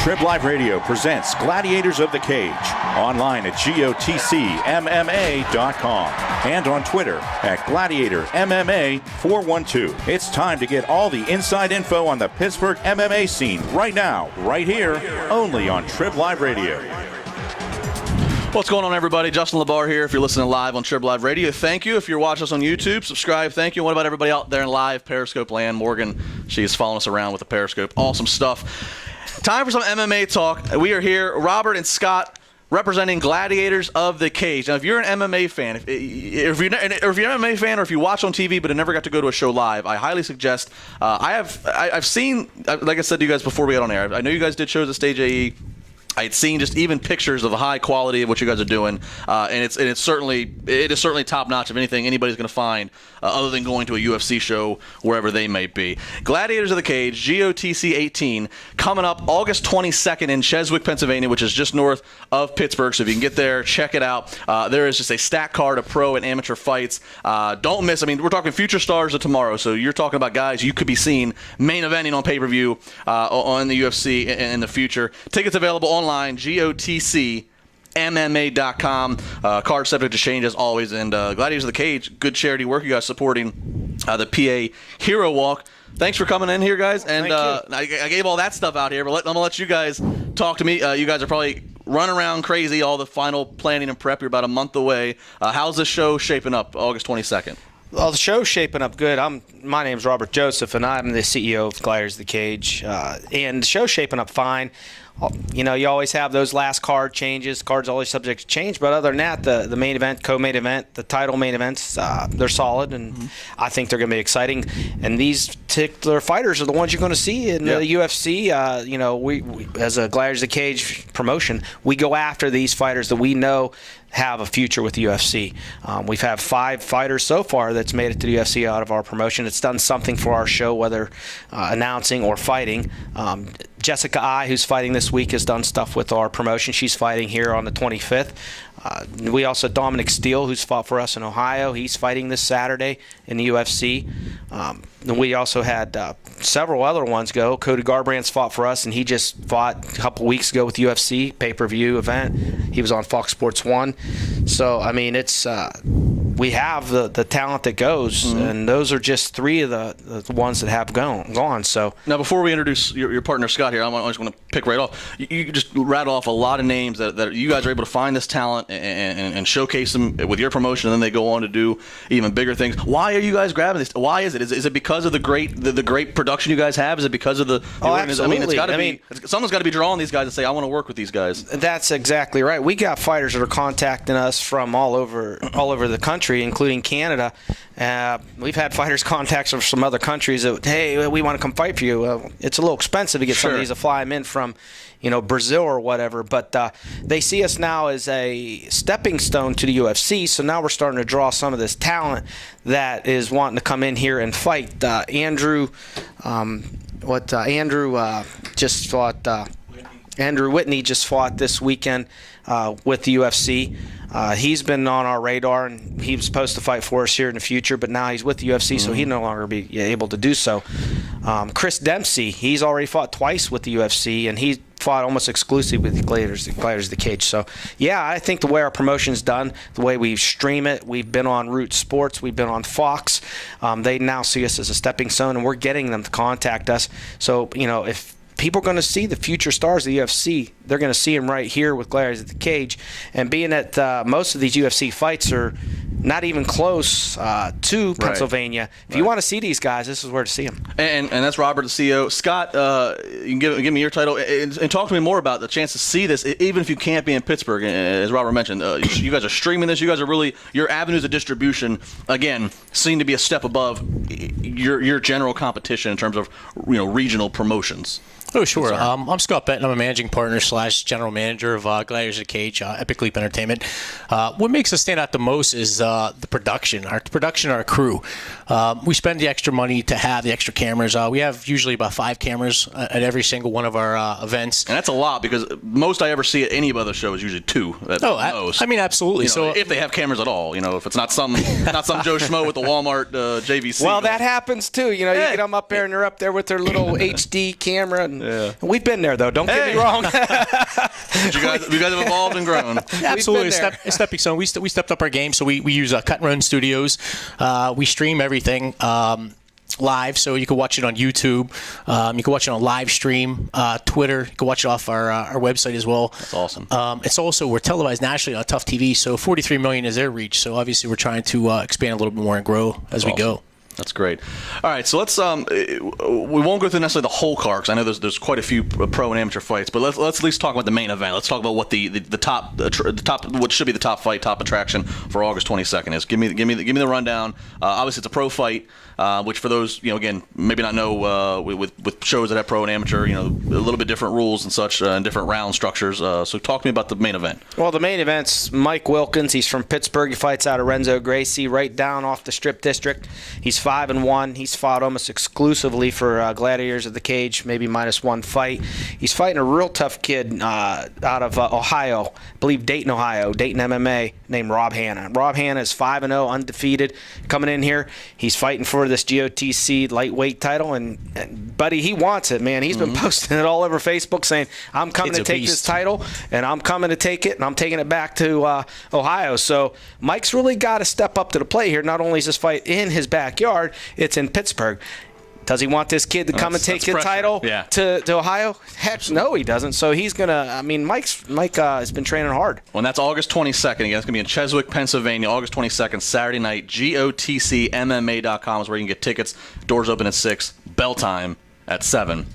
Trib Live Radio presents Gladiators of the Cage, online at GOTCMMA.com and on Twitter at GladiatorMMA412. It's time to get all the inside info on the Pittsburgh MMA scene right now, right here, only on Trib Live Radio. What's going on, everybody? Justin LeBar here. If you're listening live on Trib Live Radio, thank you. If you're watching us on YouTube, subscribe. Thank you. What about everybody out there in live Periscope land? Morgan, she's following us around with the Periscope. Awesome stuff. Time for some MMA talk. We are here, Robert and Scott, representing Gladiators of the Cage. Now, if you're an MMA fan, if you're an MMA fan, or if you watch on TV but have never got to go to a show live, I highly suggest. I've seen, like I said to you guys before we got on air, I know you guys did shows at Stage AE. I had seen just even pictures of the high quality of what you guys are doing, and it is certainly top notch of anything anybody's going to find other than going to a UFC show wherever they may be. Gladiators of the Cage, GOTC 18, coming up August 22nd in Cheswick, Pennsylvania, which is just north of Pittsburgh. So if you can get there, check it out. There is just a stacked card of pro and amateur fights. Don't miss. I mean, we're talking future stars of tomorrow. So you're talking about guys you could be seeing main eventing on pay-per-view on the UFC in the future. Tickets available online, GOTCMMA.com. Card subject to change as always. And Gladiators of the Cage, good charity work. You guys supporting the PA Hero Walk. Thanks for coming in here, guys. And I gave all that stuff out here, but I'm going to let you guys talk to me. You guys are probably running around crazy, all the final planning and prep. You're about a month away. How's this show shaping up August 22nd? Well, the show's shaping up good. My name's Robert Joseph, and I'm the CEO of Gladiators of the Cage. And the show's shaping up fine. You know, you always have those last card changes. Cards always subject to change. But other than that, the main event, co-main event, the title main events, they're solid, and I think they're going to be exciting. And these particular fighters are the ones you're going to see in the UFC. You know, we as a Gladiators of the Cage promotion, we go after these fighters that we know have a future with the UFC. We've had 5 fighters so far that's made it to the UFC out of our promotion. It's done something for our show, whether announcing or fighting. Jessica I, who's fighting this week, has done stuff with our promotion. She's fighting here on the 25th. We also have Dominic Steele, who's fought for us in Ohio. He's fighting this Saturday in the UFC. And we also had several other ones go. Cody Garbrandt's fought for us, and he just fought a couple weeks ago with UFC, pay-per-view event. He was on Fox Sports 1. So, I mean, it's we have the talent that goes, and those are just 3 of the ones that have gone. So now, before we introduce your partner Scott here, I just want to pick right off. You just rattle off a lot of names that you guys are able to find this talent and showcase them with your promotion, and then they go on to do even bigger things. Why are you guys grabbing this? Why is it? Is it because of the great production you guys have? Is it because of the absolutely. I mean, it's got to be. Someone's got to be drawing these guys and say, I want to work with these guys. That's exactly right. We got fighters that are contacting us from all over the country, including Canada. We've had fighters contact us from some other countries that, hey, we want to come fight for you. It's a little expensive to get some of these to fly them in from, Brazil or whatever, but they see us now as a stepping stone to the UFC. So now we're starting to draw some of this talent that is wanting to come in here and fight. Andrew just fought. Andrew Whitney just fought this weekend with the UFC. He's been on our radar, and he was supposed to fight for us here in the future, but now he's with the UFC, so he'll no longer be able to do so. Chris Dempsey, he's already fought twice with the UFC, and he fought almost exclusively with the Gladiators of the Cage. So, yeah, I think the way our promotion's done, the way we stream it, we've been on Root Sports, we've been on Fox. They now see us as a stepping stone, and we're getting them to contact us. So, if people are going to see the future stars of the UFC, they're going to see them right here with Gladiators of the Cage. And being that most of these UFC fights are not even close to Pennsylvania, if you want to see these guys, this is where to see them. And that's Robert, the CEO. Scott, you can give me your title and talk to me more about the chance to see this, even if you can't be in Pittsburgh. As Robert mentioned, you guys are streaming this. You guys are really, your avenues of distribution, again, seem to be a step above your general competition in terms of regional promotions. Oh, sure. I'm Scott Benton. I'm a managing partner / general manager of Gladiators of the Cage, Epic Leap Entertainment. What makes us stand out the most is the production. Our crew. We spend the extra money to have the extra cameras. We have usually about 5 cameras at every single one of our events. And that's a lot, because most I ever see at any other show is usually 2 at most. I mean, absolutely. So if they have cameras at all, if it's not some Joe Schmo with the Walmart JVC. Well, that happens too. You get them up there and they're up there with their little HD camera. And And we've been there, though. Don't get me wrong. You guys have evolved and grown. Absolutely, a stepping stone. We stepped up our game, so we use Cut and Run Studios. We stream everything live, so you can watch it on YouTube. You can watch it on live stream, Twitter. You can watch it off our website as well. That's awesome. We're televised nationally on Tough TV, so 43 million is their reach. So obviously we're trying to expand a little bit more and grow as we go. That's great. All right, so let's we won't go through necessarily the whole card because I know there's quite a few pro and amateur fights, but let's at least talk about the main event. Let's talk about what the top what should be the top fight, top attraction for August 22nd is. Give me the rundown. Obviously, it's a pro fight, which for those again maybe not know with shows that have pro and amateur, a little bit different rules and such and different round structures. So talk to me about the main event. Well, the main event's Mike Wilkins. He's from Pittsburgh. He fights out of Renzo Gracie, right down off the Strip District. He's 5-1. He's fought almost exclusively for Gladiators of the Cage, maybe -1 fight. He's fighting a real tough kid out of Ohio, I believe Dayton, Ohio, Dayton MMA, named Rob Hanna. Rob Hanna is 5-0, undefeated, coming in here. He's fighting for this GOTC lightweight title, and buddy, he wants it, man. He's been posting it all over Facebook saying, I'm coming to take this title, and I'm coming to take it, and I'm taking it back to Ohio. So Mike's really got to step up to the plate here. Not only is this fight in his backyard, it's in Pittsburgh. Does he want this kid to come and take the title to Ohio? Heck no, he doesn't. So he's going to, Mike has been training hard. Well, and that's August 22nd. Again, it's going to be in Cheswick, Pennsylvania, August 22nd, Saturday night. GOTCMMA.com is where you can get tickets. Doors open at 6, bell time at 7.